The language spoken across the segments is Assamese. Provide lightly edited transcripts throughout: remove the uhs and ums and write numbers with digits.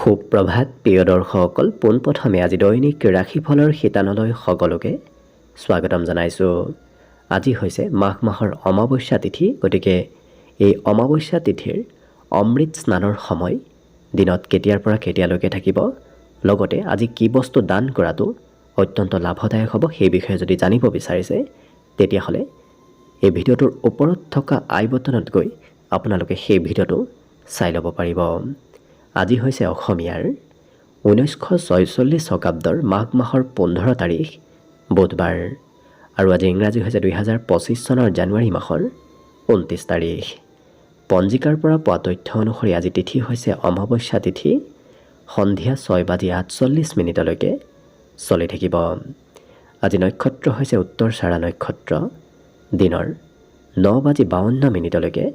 সুপ্ৰভাত প্ৰিয় দৰ্শকসকল, পোনপ্ৰথমে আজি দৈনিক ৰাশিফলৰ শিতানলৈ সকলোকে স্বাগতম জনাইছোঁ। আজি হৈছে মাঘ মাহৰ অমাৱস্যা তিথি, গতিকে এই অমাৱস্যা তিথিৰ অমৃত স্নানৰ সময় দিনত কেতিয়াৰ পৰা কেতিয়ালৈকে থাকিব, লগতে আজি কি বস্তু দান কৰাটো অত্যন্ত লাভদায়ক হ'ব সেই বিষয়ে যদি জানিব বিচাৰিছে, তেতিয়াহ'লে এই ভিডিঅ'টোৰ ওপৰত থকা আই বটনত গৈ আপোনালোকে সেই ভিডিঅ'টো চাই ল'ব পাৰিব। আজি হৈছে অসমীয়াৰ 1946 শকাব্দৰ মাঘ মাহৰ 15 তাৰিখ বুধবাৰ, আৰু আজি ইংৰাজী হৈছে 2025 চনৰ জানুৱাৰী মাহৰ 29 তাৰিখ। পঞ্জিকাৰ পৰা পোৱা তথ্য অনুসৰি আজি তিথি হৈছে অমাৱস্যা তিথি, সন্ধিয়া 6:48 চলি থাকিব। আজি নক্ষত্ৰ হৈছে উত্তৰচাৰা নক্ষত্ৰ, দিনৰ 9:52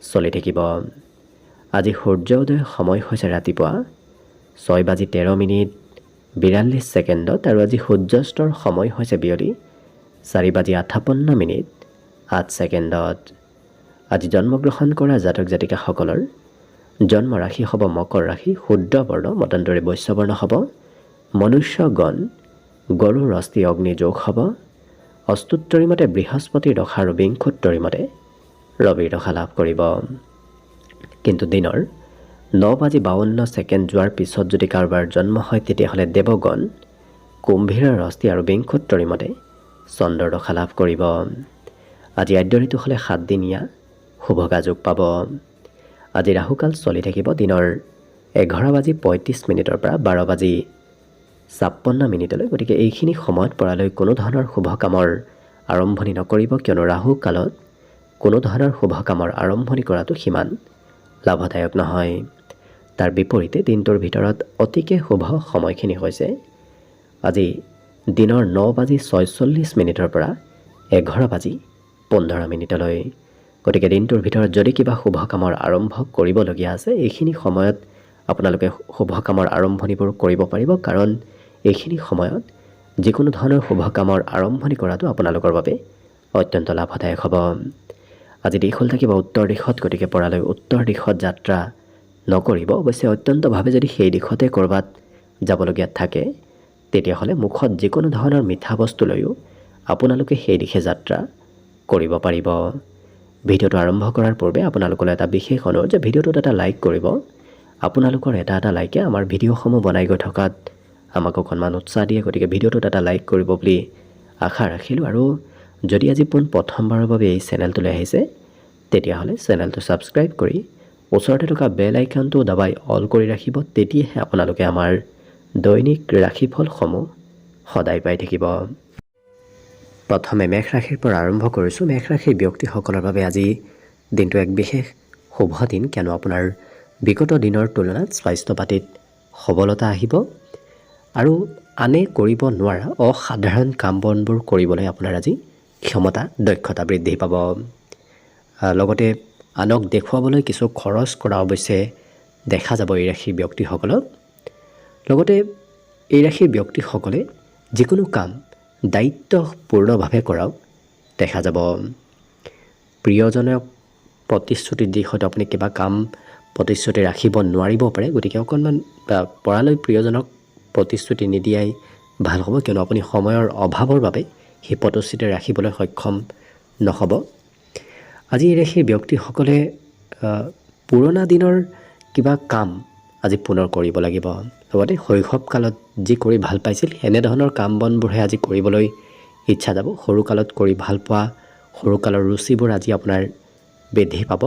চলি থাকিব। আজি সূৰ্য উদয়ৰ সময় হৈছে ৰাতিপুৱা 6:13 আৰু আজি সূৰ্যাস্তৰ সময় হৈছে বিয়লি 4:58 আজি জন্মগ্ৰহণ কৰা জাতক জাতিকাসকলৰ জন্ম ৰাশি হ'ব মকৰ ৰাশি, শুদ্ধ বৰ্ণ মতান্তৰে বৈশ্য বৰ্ণ হ'ব, মনুষ্য গণ গৰুৰ অস্থি অগ্নি যোগ হ'ব, অস্তুত্তৰী মতে বৃহস্পতিৰ দশা আৰু বিংশোত্তৰী মতে ৰবিৰ দশা লাভ কৰিব। কিন্তু দিনৰ 9:52 যোৱাৰ পিছত যদি কাৰোবাৰ জন্ম হয়, তেতিয়াহ'লে দেৱগণ কুম্ভীৰৰ অস্থি আৰু বিংশোত্তৰী মতে চন্দ্ৰৰ দশা লাভ কৰিব। আজি আদ্য ঋতু হ'লে 7 দিনীয়া শুভগা যোগ পাব। আজি ৰাহুকাল চলি থাকিব দিনৰ 11:35 পৰা 12:56, গতিকে এইখিনি সময়ত পৰালৈ কোনো ধৰণৰ শুভ কামৰ আৰম্ভণি নকৰিব, কিয়নো ৰাহু কালত কোনো ধৰণৰ শুভ কামৰ আৰম্ভণি কৰাটো সিমান লাভদায়ক নহয়। তাৰ বিপৰীতে দিনটোৰ ভিতৰত অতিকে শুভ সময়খিনি হৈছে আজি দিনৰ 9:46 পৰা 11:15। গতিকে দিনটোৰ ভিতৰত যদি কিবা শুভ কামৰ আৰম্ভ কৰিবলগীয়া আছে, এইখিনি সময়ত আপোনালোকে শুভ কামৰ আৰম্ভণিবোৰ কৰিব পাৰিব, কাৰণ এইখিনি সময়ত যিকোনো ধৰণৰ শুভ কামৰ আৰম্ভণি কৰাটো আপোনালোকৰ বাবে অত্যন্ত লাভদায়ক হ'ব। আজি দিশ হ'ল থাকিব উত্তৰ দিশত, গতিকে পৰালৈ উত্তৰ দিশত যাত্ৰা নকৰিব। অৱশ্যে অত্যন্তভাৱে যদি সেই দিশতে ক'ৰবাত যাবলগীয়া থাকে, তেতিয়াহ'লে মুখত যিকোনো ধৰণৰ মিঠা বস্তু লৈও আপোনালোকে সেই দিশে যাত্ৰা কৰিব পাৰিব। ভিডিঅ'টো আৰম্ভ কৰাৰ পূৰ্বে আপোনালোকলৈ এটা বিশেষ অনুৰোধ যে ভিডিঅ'টোত এটা লাইক কৰিব। আপোনালোকৰ এটা লাইকে আমাৰ ভিডিঅ'সমূহ বনাই গৈ থকাত আমাক অকণমান উৎসাহ দিয়ে, গতিকে ভিডিঅ'টোত এটা লাইক কৰিব বুলি আশা ৰাখিলোঁ। আৰু যদি আজি প্ৰথমবাৰৰ বাবে এই চেনেলটোলৈ আহিছে, তেতিয়াহ'লে চেনেলটো ছাবস্ক্ৰাইব কৰি ওচৰতে থকা বেল আইকনটো দবাই অল কৰি ৰাখিব, তেতিয়াহে আপোনালোকে আমাৰ দৈনিক ৰাশিফলসমূহ সদায় পাই থাকিব। প্ৰথমে মেষ ৰাশিৰ পৰা আৰম্ভ কৰিছোঁ। মেষ ৰাশিৰ ব্যক্তিসকলৰ বাবে আজি দিনটো এক বিশেষ শুভ দিন, কিয়নো আপোনাৰ বিগত দিনৰ তুলনাত স্বাস্থ্য পাতিত সবলতা আহিব আৰু আনে কৰিব নোৱাৰা অসাধাৰণ কাম বনবোৰ কৰিবলৈ আপোনাৰ আজি ক্ষমতা দক্ষতা বৃদ্ধি পাব। লগতে আনক দেখুৱাবলৈ কিছু খৰচ কৰা অৱশ্যে দেখা যাব এই ৰাশিৰ ব্যক্তিসকলক। লগতে এই ৰাশিৰ ব্যক্তিসকলে যিকোনো কাম দায়িত্বপূৰ্ণভাৱে কৰাও দেখা যাব। প্ৰিয়জনক প্ৰতিশ্ৰুতি দি হয়তো আপুনি কিবা কাম প্ৰতিশ্ৰুতি ৰাখিব নোৱাৰিব পাৰে, গতিকে অকণমান পৰালৈ প্ৰিয়জনক প্ৰতিশ্ৰুতি নিদিয়াই ভাল হ'ব, কিয়নো আপুনি সময়ৰ অভাৱৰ বাবে সেই প্ৰতিশ্ৰুতি ৰাখিবলৈ সক্ষম নহ'ব। আজি এই ৰাশিৰ ব্যক্তিসকলে পুৰণা দিনৰ কিবা কাম আজি পুনৰ কৰিব লাগিব। লগতে শৈশৱকালত যি কৰি ভাল পাইছিল এনেধৰণৰ কাম বনবোৰহে আজি কৰিবলৈ ইচ্ছা যাব। সৰুকালত কৰি ভাল পোৱা সৰুকালৰ ৰুচিবোৰ আজি আপোনাৰ বৃদ্ধি পাব।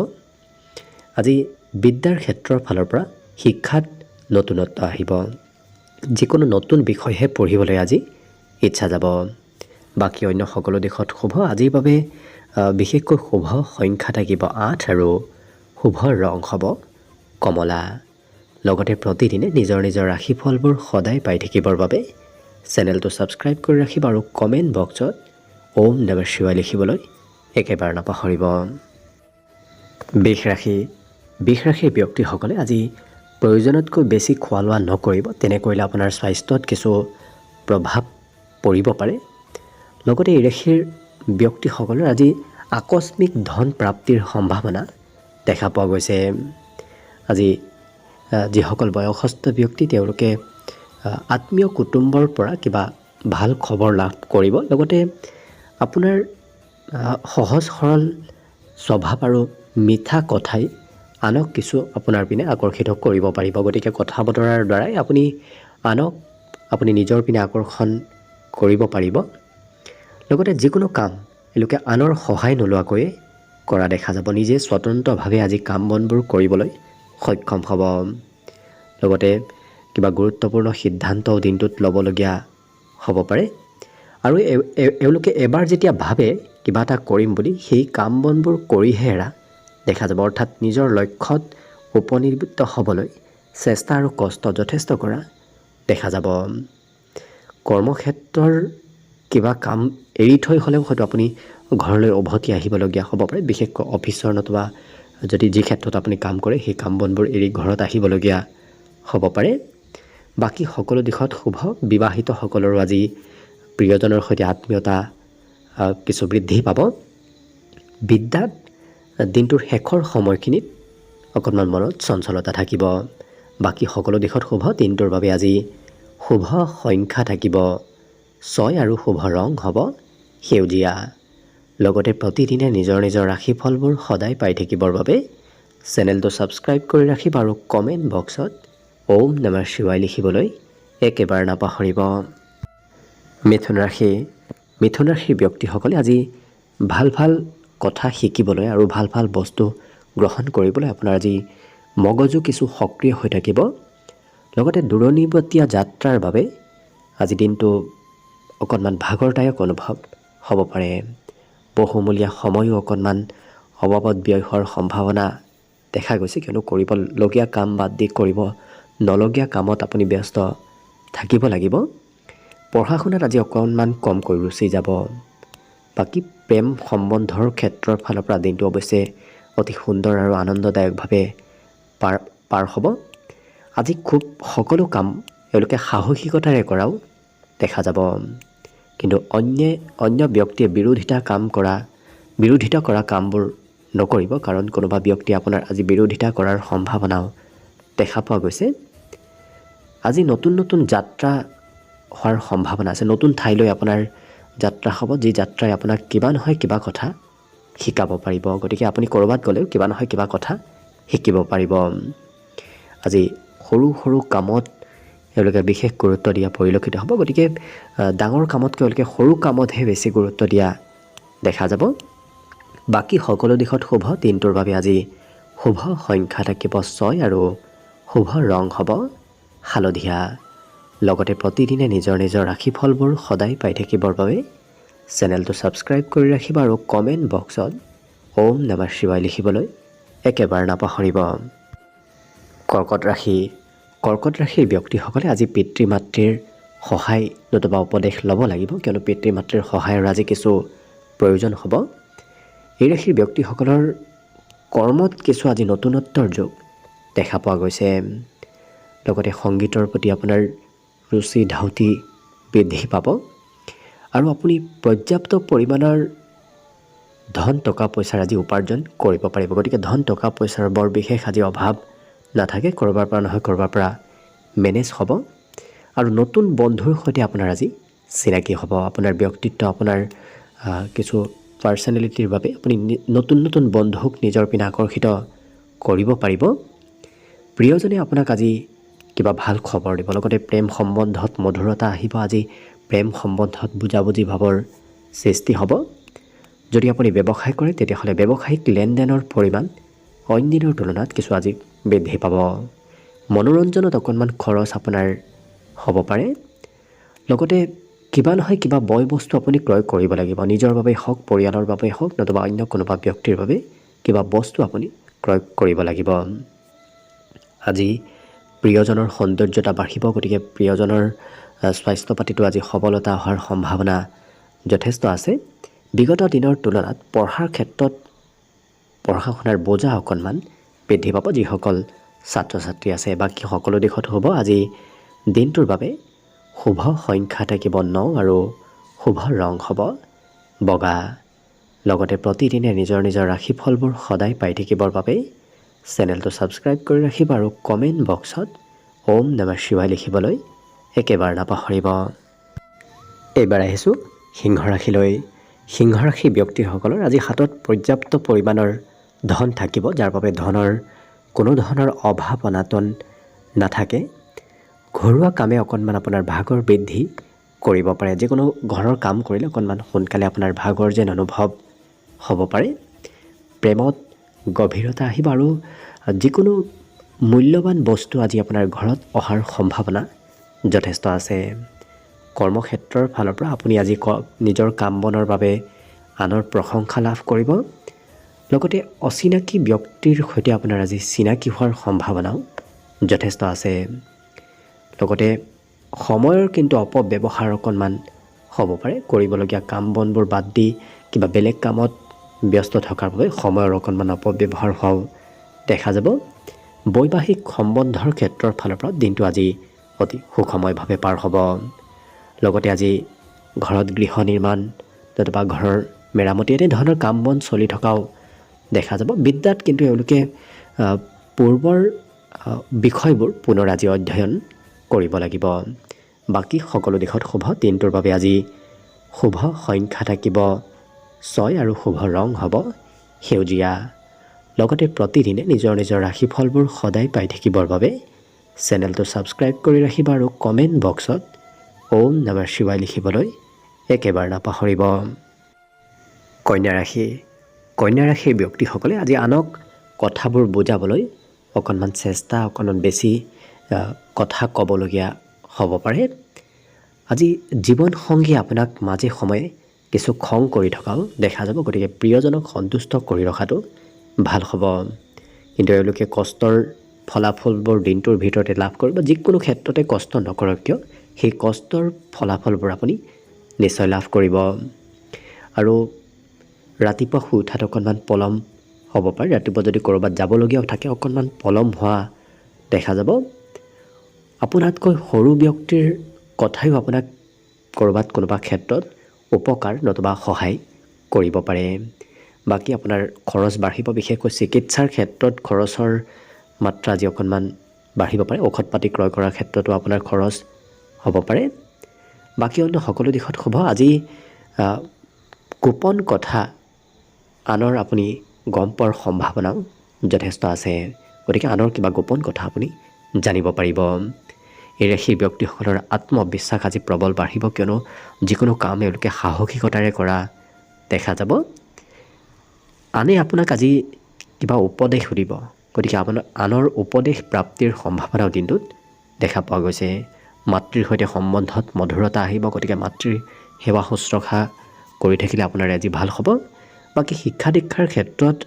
আজি বিদ্যাৰ ক্ষেত্ৰৰ ফালৰ পৰা শিক্ষাত নতুনত্ব আহিব। যিকোনো নতুন বিষয়হে পঢ়িবলৈ আজি ইচ্ছা যাব। বাকী অন্য সকলো দিশত শুভ। আজিৰ বাবে বিশেষকৈ শুভ সংখ্যা থাকিব 8 আৰু শুভ ৰং হ'ব কমলা। লগতে প্ৰতিদিনে নিজৰ নিজৰ ৰাশিফলবোৰ সদায় পাই থাকিবৰ বাবে চেনেলটো ছাবস্ক্ৰাইব কৰি ৰাখিব আৰু কমেণ্ট বক্সত ওম নমঃ শিৱায় লিখিবলৈ একেবাৰে নাপাহৰিব। বৃষ ৰাশিৰ ব্যক্তিসকলে আজি প্ৰয়োজনতকৈ বেছি খোৱা লোৱা নকৰিব। তেনে কৰিলে আপোনাৰ স্বাস্থ্যত কিছু প্ৰভাৱ পৰিব পাৰে। লগতে এই ৰাশিৰ ব্যক্তিসকলৰ আজি আকস্মিক ধন প্ৰাপ্তিৰ সম্ভাৱনা দেখা পোৱা গৈছে। আজি যিসকল বয়সস্থ ব্যক্তি তেওঁলোকে আত্মীয় কুটুম্বৰ পৰা কিবা ভাল খবৰ লাভ কৰিব। লগতে আপোনাৰ সহজ সৰল স্বভাৱ আৰু মিঠা কথাই আনক কিছু আপোনাৰ পিনে আকৰ্ষিত কৰিব পাৰিব। গতিকে কথা বতৰাৰ দ্বাৰাই আনক আপুনি নিজৰ পিনে আকৰ্ষণ কৰিব পাৰিব। লগতে যিকোনো কাম এওঁলোকে আনৰ সহায় নোলোৱাকৈয়ে কৰা দেখা যাব। নিজে স্বতন্ত্ৰভাৱে আজি কাম বনবোৰ কৰিবলৈ সক্ষম হ'ব। লগতে কিবা গুৰুত্বপূৰ্ণ সিদ্ধান্তও দিনটোত ল'বলগীয়া হ'ব পাৰে। আৰু এওঁলোকে এবাৰ যেতিয়া ভাবে কিবা এটা কৰিম বুলি, সেই কাম বনবোৰ কৰিহে এৰা দেখা যাব। অৰ্থাৎ নিজৰ লক্ষ্যত উপনীত হ'বলৈ চেষ্টা আৰু কষ্ট যথেষ্ট কৰা দেখা যাব। কৰ্মক্ষেত্ৰৰ কিবা কাম এৰি থৈ হ'লেও হয়তো আপুনি ঘৰলৈ উভতি আহিবলগীয়া হ'ব পাৰে। বিশেষকৈ অফিচৰ নতুবা যদি যি ক্ষেত্ৰত আপুনি কাম কৰে সেই কাম বনবোৰ এৰি ঘৰত আহিবলগীয়া হ'ব পাৰে। বাকী সকলো দিশত শুভ। বিবাহিতসকলৰো আজি প্ৰিয়জনৰ সৈতে আত্মীয়তা কিছু বৃদ্ধি পাব। বিদ্যাত দিনটোৰ শেষৰ সময়খিনিত অকণমান মনত চঞ্চলতা থাকিব। বাকী সকলো দিশত শুভ। দিনটোৰ বাবে আজি শুভ সংখ্যা থাকিব 6 আৰু শুভ ৰং হ'ব সেউজীয়া। লগতে প্ৰতিদিনে নিজৰ নিজৰ ৰাশিফলবোৰ সদায় পাই থাকিবৰ বাবে চেনেলটো ছাবস্ক্ৰাইব কৰি ৰাখিব আৰু কমেণ্ট বক্সত ওম নমঃ শিৱায় লিখিবলৈ একেবাৰে নাপাহৰিব। মিথুন ৰাশি। মিথুন ৰাশিৰ ব্যক্তিসকলে আজি ভাল ভাল কথা শিকিবলৈ আৰু ভাল ভাল বস্তু গ্ৰহণ কৰিবলৈ আপোনাৰ আজি মগজু কিছু সক্ৰিয় হৈ থাকিব। লগতে দূৰণিবতীয়া যাত্ৰাৰ বাবে আজি দিনটো অকণমান ভাগৰদায়ক অনুভৱ হ'ব পাৰে। বহুমূলীয়া সময়ো অকণমান অবাবত ব্যয় হোৱাৰ সম্ভাৱনা দেখা গৈছে, কিয়নো কৰিবলগীয়া কাম বাদ দি কৰিব নলগীয়া কামত আপুনি ব্যস্ত থাকিব লাগিব। পঢ়া শুনাত আজি অকণমান কমকৈ ৰুচি যাব। বাকী প্ৰেম সম্বন্ধৰ ক্ষেত্ৰৰ ফালৰ পৰা দিনটো অৱশ্যে অতি সুন্দৰ আৰু আনন্দদায়কভাৱে পাৰ হ'ব। আজি খুব সকলো কাম এওঁলোকে সাহসিকতাৰে কৰাও দেখা যাব। কিন্তু অন্য ব্যক্তিয়ে বিৰোধিতা কৰা কামবোৰ নকৰিব, কাৰণ কোনোবা ব্যক্তিয়ে আপোনাৰ আজি বিৰোধিতা কৰাৰ সম্ভাৱনাও দেখা পোৱা গৈছে। আজি নতুন নতুন যাত্ৰা হোৱাৰ সম্ভাৱনা আছে। নতুন ঠাইলৈ আপোনাৰ যাত্ৰা হ'ব, যি যাত্ৰাই আপোনাক কিবা নহয় কিবা কথা শিকাব পাৰিব। গতিকে আপুনি ক'ৰবাত গ'লেও কিবা নহয় কিবা কথা শিকিব পাৰিব। আজি সৰু সৰু কামত এওঁলোকে বিশেষ গুৰুত্ব দিয়া পৰিলক্ষিত হ'ব। গতিকে ডাঙৰ কামতকৈ এওঁলোকে সৰু কামতহে বেছি গুৰুত্ব দিয়া দেখা যাব। বাকী সকলো দিশত শুভ। দিনটোৰ বাবে আজি শুভ সংখ্যা থাকিব 6 আৰু শুভ ৰং হ'ব হালধীয়া। লগতে প্ৰতিদিনে নিজৰ নিজৰ ৰাশিফলবোৰ সদায় পাই থাকিবৰ বাবে চেনেলটো ছাবস্ক্ৰাইব কৰি ৰাখিব আৰু কমেণ্ট বক্সত ওম নমঃ শিৱায় লিখিবলৈ একেবাৰে নাপাহৰিব। কৰ্কট ৰাশি। কৰ্কট ৰাশিৰ ব্যক্তিসকলে আজি পিতৃ মাতৃৰ সহায় নতুবা উপদেশ ল'ব লাগিব, কিয়নো পিতৃ মাতৃৰ সহায়ৰ আজি কিছু প্ৰয়োজন হ'ব। এই ৰাশিৰ ব্যক্তিসকলৰ কৰ্মত কিছু আজি নতুনত্বৰ যোগ দেখা পোৱা গৈছে। লগতে সংগীতৰ প্ৰতি আপোনাৰ ৰুচি ধাউতি বৃদ্ধি পাব আৰু আপুনি পৰ্যাপ্ত পৰিমাণৰ ধন টকা পইচাৰ আজি উপাৰ্জন কৰিব পাৰিব। গতিকে ধন টকা পইচাৰ বৰ বিশেষ আজি অভাৱ নাথাকে। ক'ৰবাৰ পৰা নহয় ক'ৰবাৰ পৰা মেনেজ হ'ব আৰু নতুন বন্ধুৰ সৈতে আপোনাৰ আজি চিনাকি হ'ব। আপোনাৰ ব্যক্তিত্ব, আপোনাৰ কিছু পাৰ্চনেলিটিৰ বাবে আপুনি নতুন নতুন বন্ধুক নিজৰ পিনে আকৰ্ষিত কৰিব পাৰিব। প্ৰিয়জনে আপোনাক আজি কিবা ভাল খবৰ দিব। লগতে প্ৰেম সম্বন্ধত মধুৰতা আহিব। আজি প্ৰেম সম্বন্ধত বুজাবুজি ভাৱৰ সৃষ্টি হ'ব। যদি আপুনি ব্যৱসায় কৰে তেতিয়াহ'লে ব্যৱসায়িক লেনদেনৰ পৰিমাণ অইন দিনৰ তুলনাত কিছু আজি বৃদ্ধি পাব। মনোৰঞ্জনত অকণমান খৰচ আপোনাৰ হ'ব পাৰে। লগতে কিবা নহয় কিবা বয় বস্তু আপুনি ক্ৰয় কৰিব লাগিব। নিজৰ বাবেই হওক, পৰিয়ালৰ বাবেই হওক, নতুবা অন্য কোনোবা ব্যক্তিৰ বাবে কিবা বস্তু আপুনি ক্ৰয় কৰিব লাগিব। আজি প্ৰিয়জনৰ সৌন্দৰ্যতা বাঢ়িব। গতিকে প্ৰিয়জনৰ স্বাস্থ্য পাতিটো আজি সবলতা হোৱাৰ সম্ভাৱনা যথেষ্ট আছে। বিগত দিনৰ তুলনাত পঢ়াৰ ক্ষেত্ৰত পঢ়া শুনাৰ বোজা অকণমান বৃদ্ধি পাব যিসকল ছাত্ৰ ছাত্ৰী আছে। বাকী সকলো দিশত হ'ব। আজি দিনটোৰ বাবে শুভ সংখ্যা থাকিব 9 আৰু শুভ ৰং হ'ব বগা। লগতে প্ৰতিদিনে নিজৰ নিজৰ ৰাশিফলবোৰ সদায় পাই থাকিবৰ বাবে চেনেলটো ছাবস্ক্ৰাইব কৰি ৰাখিব আৰু কমেণ্ট বক্সত ওম নমঃ শিৱায় লিখিবলৈ একেবাৰে নাপাহৰিব। এইবাৰ আহিছোঁ সিংহ ৰাশিলৈ। সিংহ ৰাশি ব্যক্তিসকলৰ আজি হাতত পৰ্যাপ্ত পৰিমাণৰ ধন থাকিব, যাৰ বাবে ধনৰ কোনো ধৰণৰ অভাৱ অনাটন নাথাকে। ঘৰুৱা কামে অকণমান আপোনাৰ ভাগৰ বৃদ্ধি কৰিব পাৰে। যিকোনো ঘৰৰ কাম কৰিলে অকণমান সোনকালে আপোনাৰ ভাগৰ যেন অনুভৱ হ'ব পাৰে। প্ৰেমত গভীৰতা আহিব আৰু যিকোনো মূল্যৱান বস্তু আজি আপোনাৰ ঘৰত অহাৰ সম্ভাৱনা যথেষ্ট আছে। কৰ্মক্ষেত্ৰৰ ফালৰ পৰা আপুনি আজি নিজৰ কাম বনৰ বাবে আনৰ প্ৰশংসা লাভ কৰিব। লগতে অচিনাকি ব্যক্তিৰ সৈতে আপোনাৰ আজি চিনাকি হোৱাৰ সম্ভাৱনাও যথেষ্ট আছে। লগতে সময়ৰ কিন্তু অপব্যৱহাৰ অকণমান হ'ব পাৰে। কৰিবলগীয়া কাম বনবোৰ বাদ দি কিবা বেলেগ কামত ব্যস্ত থকাৰ বাবে সময়ৰ অকণমান অপব্যৱহাৰ হোৱাও দেখা যাব। বৈবাহিক সম্বন্ধৰ ক্ষেত্ৰৰ ফালৰ পৰা দিনটো আজি অতি সুখময়ভাৱে পাৰ হ'ব। লগতে আজি ঘৰত গৃহ নিৰ্মাণ নতুবা ঘৰৰ মেৰামতি এনেধৰণৰ কাম বন চলি থকাও দেখা যাব। বিদ্যাত কিন্তু এওঁলোকে পূৰ্বৰ বিষয়বোৰ পুনৰ আজি অধ্যয়ন কৰিব লাগিব। বাকী সকলো দিশত শুভ। দিনটোৰ বাবে আজি শুভ সংখ্যা থাকিব 6 আৰু শুভ ৰং হ'ব সেউজীয়া। লগতে প্ৰতিদিনে নিজৰ নিজৰ ৰাশিফলবোৰ সদায় পাই থাকিবৰ বাবে চেনেলটো ছাবস্ক্ৰাইব কৰি ৰাখিব আৰু কমেণ্ট বক্সত ওম নমঃ শিৱায় লিখিবলৈ একেবাৰে নাপাহৰিব। কন্যা ৰাশি। কন্যা ৰাশিৰ ব্যক্তিসকলে আজি আনক কথাবোৰ বুজাবলৈ অকণমান চেষ্টা, অকণমান বেছি কথা ক'বলগীয়া হ'ব পাৰে। আজি জীৱনসংগী আপোনাক মাজে সময়ে কিছু খং কৰি থকাও দেখা যাব। গতিকে প্ৰিয়জনক সন্তুষ্ট কৰি ৰখাটো ভাল হ'ব। কিন্তু এওঁলোকে কষ্টৰ ফলাফলবোৰ দিনটোৰ ভিতৰতে লাভ কৰিব। যিকোনো ক্ষেত্ৰতে কষ্ট নকৰক কিয় সেই কষ্টৰ ফলাফলবোৰ আপুনি নিশ্চয় লাভ কৰিব। আৰু ৰাতিপুৱা শুই উঠাত অকণমান পলম হ'ব পাৰে। ৰাতিপুৱা যদি ক'ৰবাত যাবলগীয়াও থাকে অকণমান পলম হোৱা দেখা যাব। আপোনাতকৈ সৰু ব্যক্তিৰ কথাইও আপোনাক ক'ৰবাত কোনোবা ক্ষেত্ৰত উপকাৰ নতুবা সহায় কৰিব পাৰে। বাকী আপোনাৰ খৰচ বাঢ়িব। বিশেষকৈ চিকিৎসাৰ ক্ষেত্ৰত খৰচৰ মাত্ৰা আজি অকণমান বাঢ়িব পাৰে। ঔষধ পাতি ক্ৰয় কৰাৰ ক্ষেত্ৰতো আপোনাৰ খৰচ হ'ব পাৰে। বাকী অন্য সকলো দিশত শুভ। আজি গোপন কথা আনৰ আপুনি গম পোৱাৰ সম্ভাৱনাও যথেষ্ট আছে। গতিকে আনৰ কিবা গোপন কথা আপুনি জানিব পাৰিব। এই ৰাশিৰ ব্যক্তিসকলৰ আত্মবিশ্বাস আজি প্ৰবল বাঢ়িব, কিয়নো যিকোনো কাম এওঁলোকে সাহসিকতাৰে কৰা দেখা যাব। আনে আপোনাক আজি কিবা উপদেশ সুধিব। গতিকে আনৰ উপদেশ প্ৰাপ্তিৰ সম্ভাৱনাও দিনটোত দেখা পোৱা গৈছে। মাতৃৰ সৈতে সম্বন্ধত মধুৰতা আহিব। গতিকে মাতৃৰ সেৱা শুশ্ৰূষা কৰি থাকিলে আপোনাৰ আজি ভাল হ'ব। বাকী শিক্ষা দীক্ষাৰ ক্ষেত্ৰত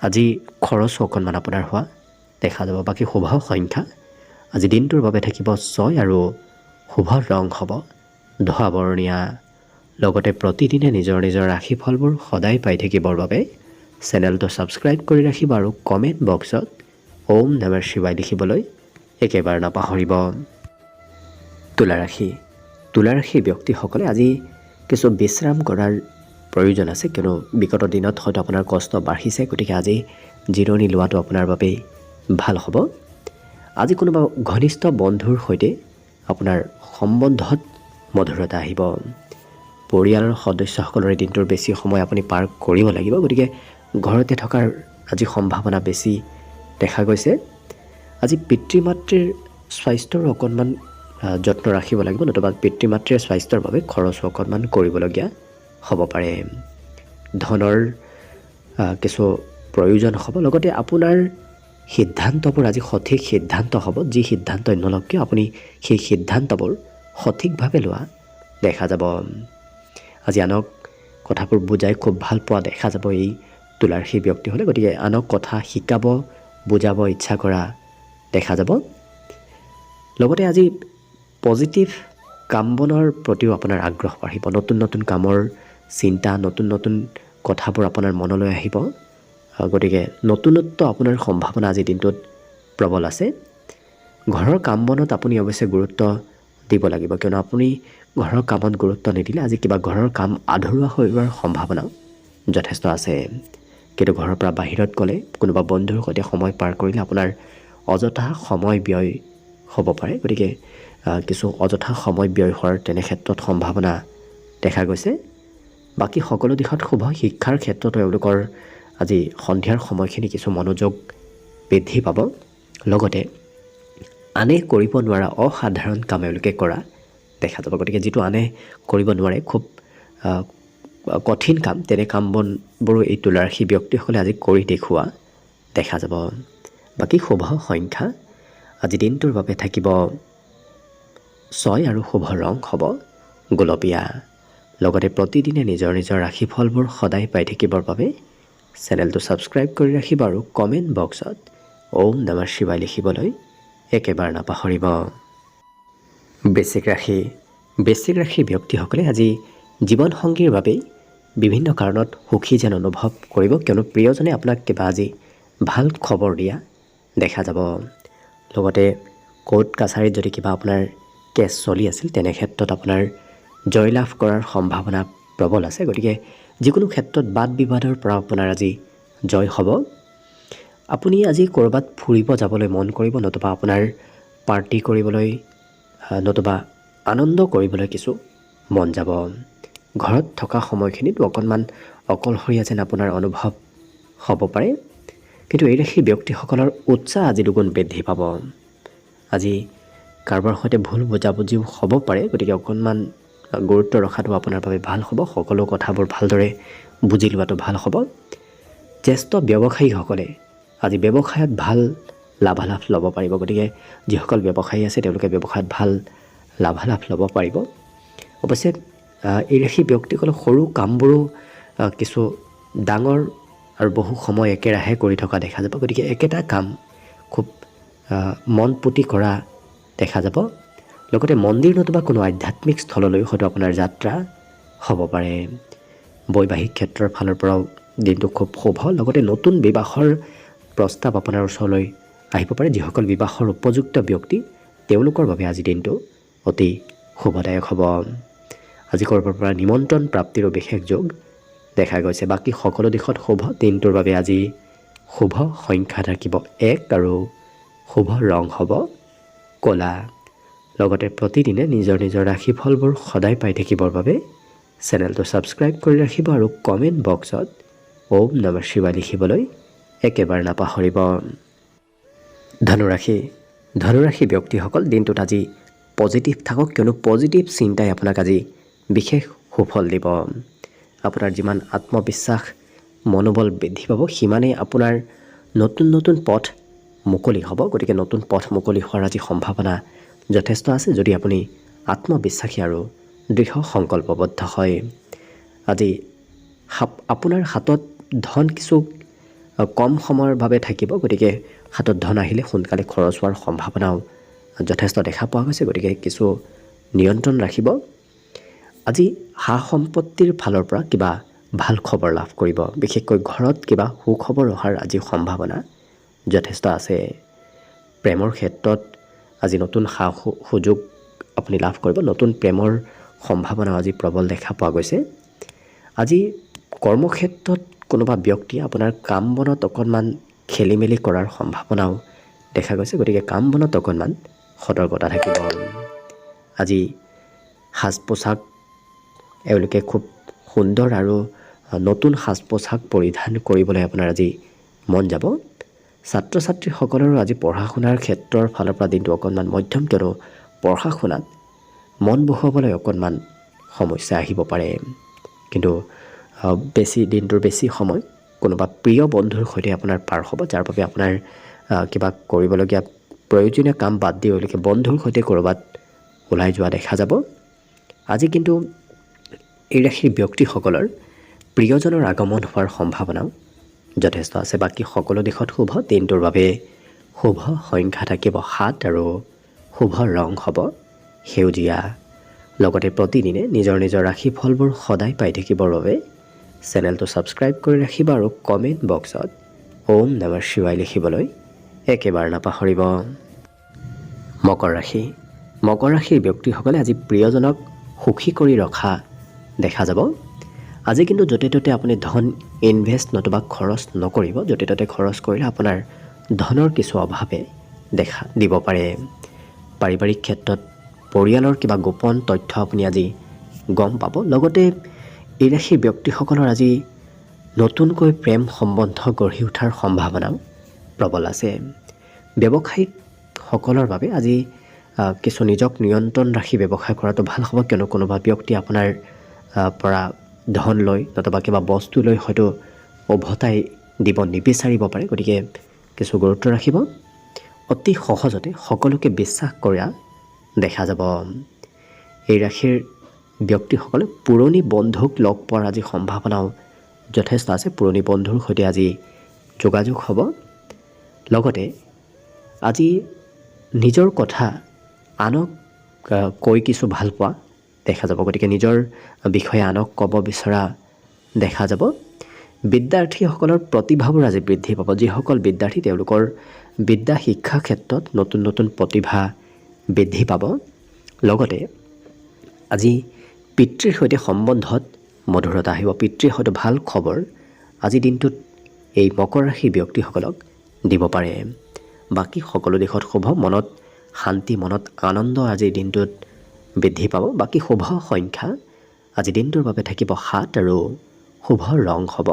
আজি খৰচো অকণমান আপোনাৰ হোৱা দেখা যাব। বাকী শুভ সংখ্যা আজি দিনটোৰ বাবে থাকিব 6 আৰু শুভ ৰং হ'ব ধোঁৱা বৰণীয়া। লগতে প্ৰতিদিনে নিজৰ নিজৰ ৰাশিফলবোৰ সদায় পাই থাকিবৰ বাবে চেনেলটো ছাবস্ক্ৰাইব কৰি ৰাখিব আৰু কমেণ্ট বক্সত ওম নমঃ শিৱায় লিখিবলৈ একেবাৰে নাপাহৰিব। তুলা ৰাশি। তুলা ৰাশিৰ ব্যক্তিসকলে আজি কিছু বিশ্ৰাম কৰাৰ প্ৰয়োজন আছে, কিয়নো বিগত দিনত হয়তো আপোনাৰ কষ্ট বাঢ়িছে। গতিকে আজি জিৰণি লোৱাটো আপোনাৰ বাবে ভাল হ'ব। আজি কোনোবা ঘনিষ্ঠ বন্ধুৰ সৈতে আপোনাৰ সম্বন্ধত মধুৰতা আহিব। পৰিয়ালৰ সদস্যসকলৰে দিনটোৰ বেছি সময় আপুনি পাৰ কৰিব লাগিব। গতিকে ঘৰতে থকাৰ আজি সম্ভাৱনা বেছি দেখা গৈছে। আজি পিতৃ মাতৃৰ স্বাস্থ্যৰ অকণমান যত্ন ৰাখিব লাগিব, নতুবা পিতৃ মাতৃৰ স্বাস্থ্যৰ বাবে খৰচো অকণমান কৰিবলগীয়া হ'ব পাৰে। ধনৰ কিছু প্ৰয়োজন হ'ব। লগতে আপোনাৰ সিদ্ধান্তবোৰ আজি সঠিক সিদ্ধান্ত হ'ব। যি সিদ্ধান্তই নলওক কিয় আপুনি সেই সিদ্ধান্তবোৰ সঠিকভাৱে লোৱা দেখা যাব। আজি আনক কথাবোৰ বুজাই খুব ভাল পোৱা দেখা যাব এই তুলাৰ সেই ব্যক্তি হ'লে। গতিকে আনক কথা শিকাব, বুজাব ইচ্ছা কৰা দেখা যাব। লগতে আজি পজিটিভ কাম বনৰ প্ৰতিও আপোনাৰ আগ্ৰহ বাঢ়িব। নতুন নতুন কামৰ চিন্তা, নতুন নতুন কথাবোৰ আপোনাৰ মনলৈ আহিব। গতিকে নতুনত্ব আপোনাৰ সম্ভাৱনা আজিৰ দিনটোত প্ৰবল আছে। ঘৰৰ কাম বনত আপুনি অৱশ্যে গুৰুত্ব দিব লাগিব, কিয়নো আপুনি ঘৰৰ কামত গুৰুত্ব নিদিলে আজি কিবা ঘৰৰ কাম আধৰুৱা হৈ যোৱাৰ সম্ভাৱনাও যথেষ্ট আছে। কিন্তু ঘৰৰ পৰা বাহিৰত গ'লে কোনোবা বন্ধুৰ সৈতে সময় পাৰ কৰিলে আপোনাৰ অযথা সময় ব্যয় হ'ব পাৰে। গতিকে কিছু অযথা সময় ব্যয় হোৱাৰ তেনে ক্ষেত্ৰত সম্ভাৱনা দেখা গৈছে। বাকী সকলো দিশত শুভ। শিক্ষাৰ ক্ষেত্ৰতো এওঁলোকৰ আজি সন্ধিয়াৰ সময়খিনি কিছু মনোযোগ বৃদ্ধি পাব। লগতে আনে কৰিব নোৱাৰা অসাধাৰণ কাম এওঁলোকে কৰা দেখা যাব। গতিকে যিটো আনে কৰিব নোৱাৰে, খুব কঠিন কাম, তেনে কাম বনবোৰো এই তুলা ৰাশি ব্যক্তিসকলে আজি কৰি দেখুওৱা দেখা যাব। বাকী শুভ সংখ্যা আজি দিনটোৰ বাবে থাকিব 6 আৰু শুভ ৰং হ'ব গোলপীয়া। লগতে প্ৰতিদিনে নিজৰ নিজৰ ৰাশিফলবোৰ সদায় পাই থাকিবৰ বাবে চেনেলটো ছাবস্ক্ৰাইব কৰি ৰাখিব আৰু কমেণ্ট বক্সত ওম নমঃ শিৱায় লিখিবলৈ একেবাৰে নাপাহৰিব। বৃশ্চিক ৰাশি ব্যক্তিসকলে আজি জীৱনসংগীৰ বাবেই বিভিন্ন কাৰণত সুখী যেন অনুভৱ কৰিব, কিয়নো প্ৰিয়জনে আপোনাক কিবা আজি ভাল খবৰ দিয়া দেখা যাব। লগতে কোৰ্ট কাছাৰীত যদি কিবা আপোনাৰ কেছ চলি আছিল তেনে ক্ষেত্ৰত আপোনাৰ জয়লাভ কৰাৰ সম্ভাৱনা প্ৰবল আছে। গতিকে যিকোনো ক্ষেত্ৰত বাদ বিবাদৰ পৰা আপোনাৰ আজি জয় হ'ব। আপুনি আজি ক'ৰবাত ফুৰিব যাবলৈ মন কৰিব, নতুবা আপোনাৰ পাৰ্টি কৰিবলৈ, নতুবা আনন্দ কৰিবলৈ কিছু মন যাব। ঘৰত থকা সময়খিনিত অকণমান অকলশৰীয়া যেন আপোনাৰ অনুভৱ হ'ব পাৰে। কিন্তু এই ৰাশি ব্যক্তিসকলৰ উৎসাহ আজি দুগুণ বৃদ্ধি পাব। আজি কাৰোবাৰ সৈতে ভুল বুজাবুজিও হ'ব পাৰে। গতিকে অকণমান গুৰুত্ব ৰখাটো আপোনাৰ বাবে ভাল হ'ব। সকলো কথাবোৰ ভালদৰে বুজি লোৱাটো ভাল হ'ব। জ্যেষ্ঠ ব্যৱসায়ীসকলে আজি ব্যৱসায়ত ভাল লাভালাভ ল'ব পাৰিব। গতিকে যিসকল ব্যৱসায়ী আছে তেওঁলোকে ব্যৱসায়ত ভাল লাভালাভ ল'ব পাৰিব। অৱশ্যে এই ৰাশি ব্যক্তিসকলে সৰু কামবোৰো কিছু ডাঙৰ আৰু বহু সময় একেৰাহে কৰি থকা দেখা যাব। গতিকে একেটা কাম খুব মন পুতি কৰা দেখা যাব। লগতে মন্দিৰ নতুবা কোনো আধ্যাত্মিক স্থললৈ হয়তো আপোনাৰ যাত্ৰা হ'ব পাৰে। বৈবাহিক ক্ষেত্ৰৰ ফালৰ পৰাও দিনটো খুব শুভ। লগতে নতুন বিবাহৰ প্ৰস্তাৱ আপোনাৰ ওচৰলৈ আহিব পাৰে। যিসকল বিবাহৰ উপযুক্ত ব্যক্তি তেওঁলোকৰ বাবে আজি দিনটো অতি শুভদায়ক হ'ব। আজি ক'ৰবাৰ পৰা নিমন্ত্ৰণ প্ৰাপ্তিৰো বিশেষ যোগ দেখা গৈছে। বাকী সকলো দিশত শুভ। দিনটোৰ বাবে আজি শুভ সংখ্যা থাকিব 1 আৰু শুভ ৰং হ'ব ক'লা। লগতে প্ৰতিদিনে নিজৰ নিজৰ ৰাশিফলবোৰ সদায় পাই থাকিবৰ বাবে চেনেলটো ছাবস্ক্ৰাইব কৰি ৰাখিব আৰু কমেণ্ট বক্সত ওম নমঃ শিৱায় লিখিবলৈ একেবাৰে নাপাহৰিব। ধনুৰাশি ব্যক্তিসকল দিনটোত আজি পজিটিভ থাকক, কিয়নো পজিটিভ চিন্তাই আপোনাক আজি বিশেষ সুফল দিব। আপোনাৰ যিমান আত্মবিশ্বাস মনোবল বৃদ্ধি পাব, সিমানেই আপোনাৰ নতুন নতুন পথ মুকলি হ'ব। গতিকে নতুন পথ মুকলি হোৱাৰ আজি সম্ভাৱনা যথেষ্ট আছে যদি আপুনি আত্মবিশ্বাসী আৰু দৃঢ় সংকল্পবদ্ধ হয়। আজি আপোনাৰ হাতত ধন কিছু কম সময়ৰ বাবে থাকিব। গতিকে হাতত ধন আহিলে সোনকালে খৰচ হোৱাৰ সম্ভাৱনাও যথেষ্ট দেখা পোৱা গৈছে। গতিকে কিছু নিয়ন্ত্ৰণ ৰাখিব। আজি সা সম্পত্তিৰ ফালৰ পৰা কিবা ভাল খবৰ লাভ কৰিব। বিশেষকৈ ঘৰত কিবা সুখবৰ অহাৰ আজি সম্ভাৱনা যথেষ্ট আছে। প্ৰেমৰ ক্ষেত্ৰত আজি নতুন সুযোগ আপুনি লাভ কৰিব। নতুন প্ৰেমৰ সম্ভাৱনাও আজি প্ৰবল দেখা পোৱা গৈছে। আজি কৰ্মক্ষেত্ৰত কোনোবা ব্যক্তিয়ে আপোনাৰ কাম বনত অকণমান খেলি মেলি কৰাৰ সম্ভাৱনাও দেখা গৈছে। গতিকে কাম বনত অকণমান সতৰ্কতা থাকিব। আজি সাজ পোছাক এওঁলোকে খুব সুন্দৰ আৰু নতুন সাজ পোছাক পৰিধান কৰিবলৈ আপোনাৰ আজি মন যাব। ছাত্ৰ ছাত্ৰীসকলৰো আজি পঢ়া শুনাৰ ক্ষেত্ৰৰ ফালৰ পৰা দিনটো অকণমান মধ্যম, কিয়নো পঢ়া শুনাত মন বহুৱাবলৈ অকণমান সমস্যা আহিব পাৰে। কিন্তু দিনটোৰ বেছি সময় কোনোবা প্ৰিয় বন্ধুৰ সৈতে আপোনাৰ পাৰ হ'ব, যাৰ বাবে আপোনাৰ কিবা কৰিবলগীয়া প্ৰয়োজনীয় কাম বাদ দি এওঁলোকে বন্ধুৰ সৈতে ক'ৰবাত ওলাই যোৱা দেখা যাব। আজি কিন্তু এই ৰাশিৰ ব্যক্তিসকলৰ প্ৰিয়জনৰ আগমন হোৱাৰ সম্ভাৱনাও যথেষ্ট আছে। বাকী সকলো দিশত শুভ। দিনটোৰ বাবে শুভ সংখ্যা থাকিব 7 আৰু শুভ ৰং হ'ব সেউজীয়া। লগতে প্ৰতিদিনে নিজৰ নিজৰ ৰাশিফলবোৰ সদায় পাই থাকিবৰ বাবে চেনেলটো ছাবস্ক্ৰাইব কৰি ৰাখিব আৰু কমেণ্ট বক্সত ওম নমঃ শিৱায় লিখিবলৈ একেবাৰে নাপাহৰিব। মকৰ ৰাশিৰ ব্যক্তিসকলে আজি প্ৰিয়জনক সুখী কৰি ৰখা দেখা যাব। আজি কিন্তু য'তে ত'তে আপুনি ধন ইনভেষ্ট নতুবা খৰচ নকৰিব। য'তে ত'তে খৰচ কৰিলে আপোনাৰ ধনৰ কিছু অভাৱে দেখা দিব পাৰে। পাৰিবাৰিক ক্ষেত্ৰত পৰিয়ালৰ কিবা গোপন তথ্য আপুনি আজি গম পাব। লগতে এই ৰাশিৰ ব্যক্তিসকলৰ আজি নতুনকৈ প্ৰেম সম্বন্ধ গঢ়ি উঠাৰ সম্ভাৱনাও প্ৰবল আছে। ব্যৱসায়িকসকলৰ বাবে আজি কিছু নিজক নিয়ন্ত্ৰণ ৰাখি ব্যৱসায় কৰাটো ভাল হ'ব, কিয়নো কোনোবা ব্যক্তি আপোনাৰ পৰা ধন লৈ নতুবা কিবা বস্তু লৈ হয়তো উভতাই দিব নিবিচাৰিব পাৰে। গতিকে কিছু গুৰুত্ব ৰাখিব। অতি সহজতে সকলোকে বিশ্বাস কৰা দেখা যাব। এই ৰাশিৰ ব্যক্তিসকলে পুৰণি বন্ধুক লগ পোৱাৰ আজি সম্ভাৱনাও যথেষ্ট আছে। পুৰণি বন্ধুৰ সৈতে আজি যোগাযোগ হ'ব। লগতে আজি নিজৰ কথা আনক কৈ কিছু ভাল পোৱা দেখা যাব। গতিকে নিজৰ বিষয়ে আনক ক'ব বিচৰা দেখা যাব। বিদ্যাৰ্থীসকলৰ প্ৰতিভাবোৰ আজি বৃদ্ধি পাব। যিসকল বিদ্যাৰ্থী তেওঁলোকৰ বিদ্যা শিক্ষা ক্ষেত্ৰত নতুন নতুন প্ৰতিভা বৃদ্ধি পাব। লগতে আজি পিতৃৰ সৈতে সম্বন্ধত মধুৰতা আহিব। পিতৃৰ হয়তো ভাল খবৰ আজি দিনটোত এই মকৰ ৰাশিৰ ব্যক্তিসকলক দিব পাৰে। বাকী সকলো দিশত শুভ। মনত শান্তি, মনত আনন্দ আজিৰ দিনটোত বৃদ্ধি পাব। বাকী শুভ সংখ্যা আজি দিনটোৰ বাবে থাকিব 7 আৰু শুভ ৰং হ'ব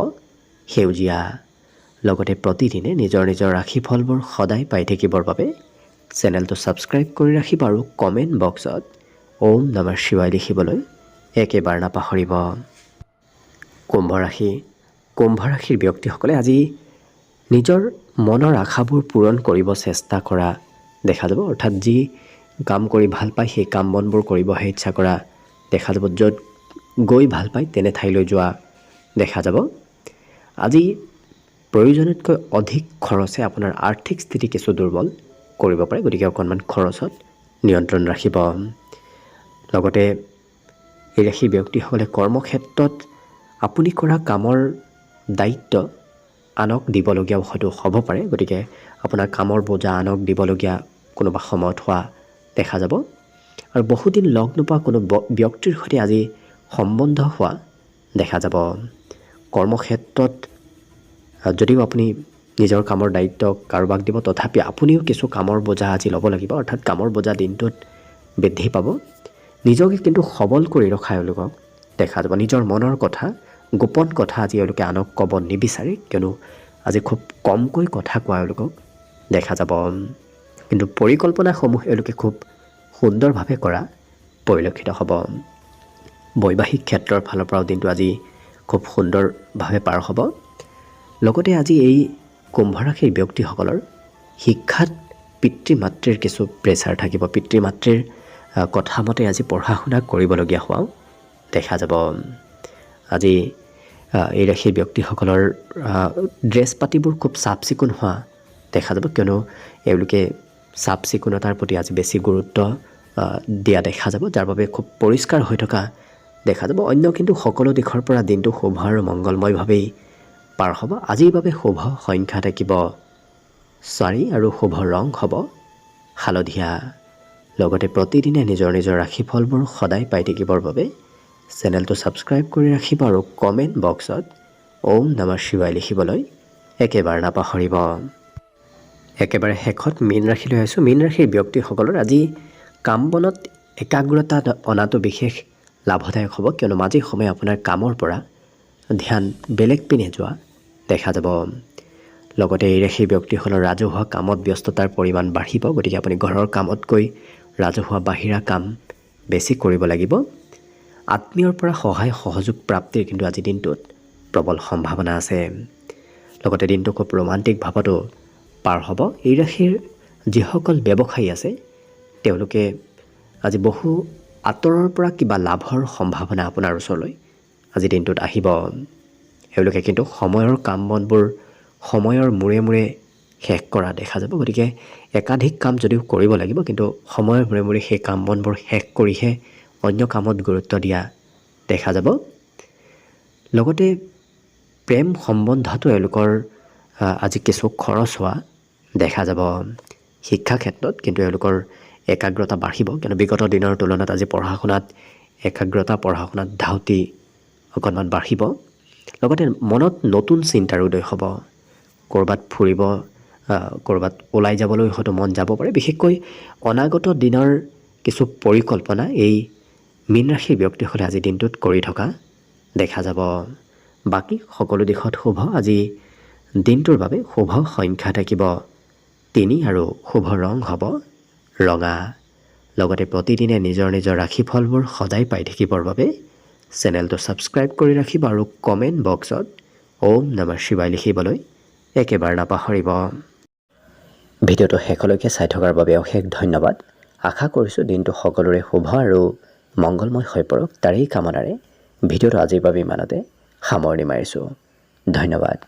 সেউজীয়া। লগতে প্ৰতিদিনে নিজৰ নিজৰ ৰাশিফলবোৰ সদায় পাই থাকিবৰ বাবে চেনেলটো ছাবস্ক্ৰাইব কৰি ৰাখিব আৰু কমেণ্ট বক্সত ওম নমঃ শিৱায় লিখিবলৈ একেবাৰে নাপাহৰিব। কুম্ভ ৰাশি। কুম্ভ ৰাশিৰ ব্যক্তিসকলে আজি নিজৰ মনৰ আশাবোৰ পূৰণ কৰিব চেষ্টা কৰা দেখা যাব। অৰ্থাৎ যি কাম কৰি ভাল পায় সেই কাম বনবোৰ কৰিবহে ইচ্ছা কৰা দেখা যাব। য'ত গৈ ভাল পায় তেনে ঠাইলৈ যোৱা দেখা যাব। আজি প্ৰয়োজনতকৈ অধিক খৰচে আপোনাৰ আৰ্থিক স্থিতি কিছু দুৰ্বল কৰিব পাৰে। গতিকে অকণমান খৰচত নিয়ন্ত্ৰণ ৰাখিব। লগতে এই ৰাশিৰ ব্যক্তিসকলে কৰ্মক্ষেত্ৰত আপুনি কৰা কামৰ দায়িত্ব আনক দিবলগীয়াও হয়তো হ'ব পাৰে। গতিকে আপোনাৰ কামৰ বোজা আনক দিবলগীয়া কোনোবা সময়ত হোৱা দেখা যাব। আৰু বহুদিন লগ নোপোৱা কোনো ব্যক্তিৰ সৈতে আজি সম্বন্ধ হোৱা দেখা যাব। কৰ্মক্ষেত্ৰত যদিও আপুনি নিজৰ কামৰ দায়িত্ব কাৰোবাক দিব, তথাপি আপুনিও কিছু কামৰ বোজা আজি ল'ব লাগিব। অৰ্থাৎ কামৰ বোজা দিনটোত বৃদ্ধি পাব। নিজকে কিন্তু সবল কৰি ৰখা এওঁলোকক দেখা যাব। নিজৰ মনৰ কথা, গোপন কথা আজি এওঁলোকে আনক ক'ব নিবিচাৰে, কিয়নো আজি খুব কমকৈ কথা কোৱা এওঁলোকক দেখা যাব। কিন্তু পৰিকল্পনাসমূহ এওঁলোকে খুব সুন্দৰভাৱে কৰা পৰিলক্ষিত হ'ব। বৈবাহিক ক্ষেত্ৰৰ ফালৰ পৰাও দিনটো আজি খুব সুন্দৰভাৱে পাৰ হ'ব। লগতে আজি এই কুম্ভ ৰাশিৰ ব্যক্তিসকলৰ শিক্ষাত পিতৃ মাতৃৰ কিছু প্ৰেছাৰ থাকিব। পিতৃ মাতৃৰ কথা মতে আজি পঢ়া শুনা কৰিবলগীয়া হোৱাও দেখা যাব। আজি এই ৰাশিৰ ব্যক্তিসকলৰ ড্ৰেছ পাতিবোৰ খুব চাফ চিকুণ হোৱা দেখা যাব, কিয়নো এওঁলোকে চাফ চিকুণতাৰ প্ৰতি আজি বেছি গুৰুত্ব দিয়া দেখা যাব, যাৰ বাবে খুব পৰিষ্কাৰ হৈ থকা দেখা যাব। অন্য কিন্তু সকলো দিশৰ পৰা দিনটো শুভ আৰু মংগলময়ভাৱেই পাৰ হ'ব। আজিৰ বাবে শুভ সংখ্যা থাকিব 4 আৰু শুভ ৰং হ'ব হালধীয়া। লগতে প্ৰতিদিনে নিজৰ নিজৰ ৰাশিফলবোৰ সদায় পাই থাকিবৰ বাবে চেনেলটো ছাবস্ক্ৰাইব কৰি ৰাখিব আৰু কমেণ্ট বক্সত ওম নমঃ শিৱায় লিখিবলৈ একেবাৰে নাপাহৰিব। একেবাৰে শেষত মীন ৰাশিলৈ আহিছোঁ। মীন ৰাশিৰ ব্যক্তিসকলৰ আজি কাম বনত একাগ্ৰতা অনাটো বিশেষ লাভদায়ক হ'ব, কিয়নো মাজে সময়ে আপোনাৰ কামৰ পৰা ধ্যান বেলেগ পিনে যোৱা দেখা যাব। লগতে এই ৰাশিৰ ব্যক্তিসকলৰ ৰাজহুৱা কামত ব্যস্ততাৰ পৰিমাণ বাঢ়িব। গতিকে আপুনি ঘৰৰ কামতকৈ ৰাজহুৱা বাহিৰা কাম বেছি কৰিব লাগিব। আত্মীয়ৰ পৰা সহায় সহযোগ প্ৰাপ্তিৰ কিন্তু আজি দিনটোত প্ৰবল সম্ভাৱনা আছে। লগতে দিনটো খুব ৰোমান্টিক ভাৱতো পাৰ হ'ব। এই ৰাশিৰ যিসকল ব্যৱসায়ী আছে তেওঁলোকে আজি বহু আঁতৰৰ পৰা কিবা লাভৰ সম্ভাৱনা আপোনাৰ ওচৰলৈ আজি দিনটোত আহিব। এওঁলোকে কিন্তু সময়ৰ কাম বনবোৰ সময়ৰ মূৰে মূৰে শেষ কৰা দেখা যাব। গতিকে একাধিক কাম যদিও কৰিব লাগিব, কিন্তু সময়ৰ মূৰে মূৰে সেই কাম বনবোৰ শেষ কৰিহে অন্য কামত গুৰুত্ব দিয়া দেখা যাব। লগতে প্ৰেম সম্বন্ধতো এওঁলোকৰ আজি কিছু খৰচ হোৱা দেখা যাব। শিক্ষা ক্ষেত্ৰত কিন্তু এওঁলোকৰ একাগ্ৰতা বাঢ়িব, কিয়নো বিগত দিনৰ তুলনাত আজি পঢ়া শুনাত একাগ্ৰতা, পঢ়া শুনাত ধাউতি অকণমান বাঢ়িব লগতে মনত নতুন চিন্তাৰ উদয় হ'ব ক'ৰবাত ফুৰিব ক'ৰবাত ওলাই যাবলৈ হয়তো মন যাব পাৰে বিশেষকৈ অনাগত দিনৰ কিছু পৰিকল্পনা এই মীন ৰাশিৰ ব্যক্তিসকলে আজি দিনটোত কৰি থকা দেখা যাব বাকী সকলো দিশত শুভ আজি দিনটোৰ বাবে শুভ সংখ্যা থাকিব 3 আৰু শুভ ৰং হ'ব ৰঙা লগতে প্ৰতিদিনে নিজৰ নিজৰ ৰাশিফলবোৰ সদায় পাই থাকিবৰ বাবে চেনেলটো ছাবস্ক্ৰাইব কৰি ৰাখিব আৰু কমেণ্ট বক্সত ওম নমঃ শিৱায় লিখিবলৈ একেবাৰে নাপাহৰিব ভিডিঅ'টো শেষলৈকে চাই থকাৰ বাবে অশেষ ধন্যবাদ আশা কৰিছোঁ দিনটো সকলোৰে শুভ আৰু মংগলময় হৈ পৰক তাৰেই কামনাৰে ভিডিঅ'টো আজিৰ বাবে ইমানতে সামৰণি মাৰিছোঁ ধন্যবাদ